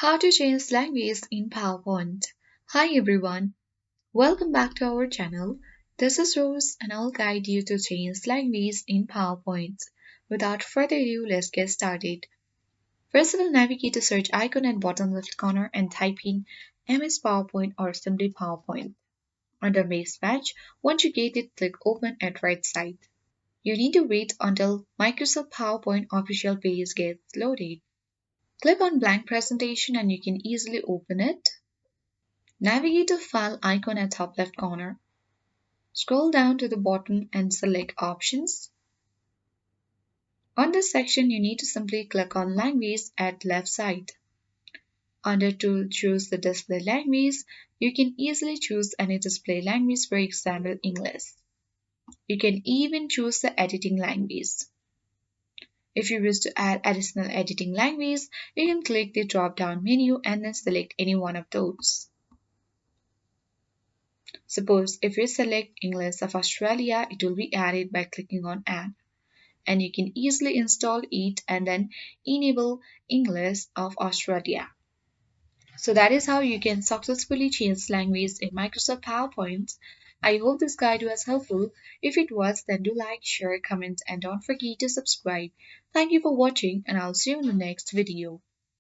How to change language in PowerPoint. Hi everyone, welcome back to our channel. This is Rose and I'll guide you to change language in PowerPoint. Without further ado, let's get started. First, we'll navigate to search icon at bottom left corner and type in MS PowerPoint or simply PowerPoint. Under Base Patch, once you get it, click Open at right side. You need to wait until Microsoft PowerPoint official page gets loaded. Click on Blank Presentation and you can easily open it. Navigate to File icon at top left corner. Scroll down to the bottom and select Options. On this section, you need to simply click on Language at left side. Under Tool, choose the display language. You can easily choose any display language, for example, English. You can even choose the editing language. If you wish to add additional editing language, you can click the drop-down menu and then select any one of those. Suppose if you select English of Australia, it will be added by clicking on Add. And you can easily install it and then enable English of Australia. So that is how you can successfully change language in Microsoft PowerPoint. I hope this guide was helpful. If it was, then do like, share, comment, and don't forget to subscribe. Thank you for watching, and I'll see you in the next video.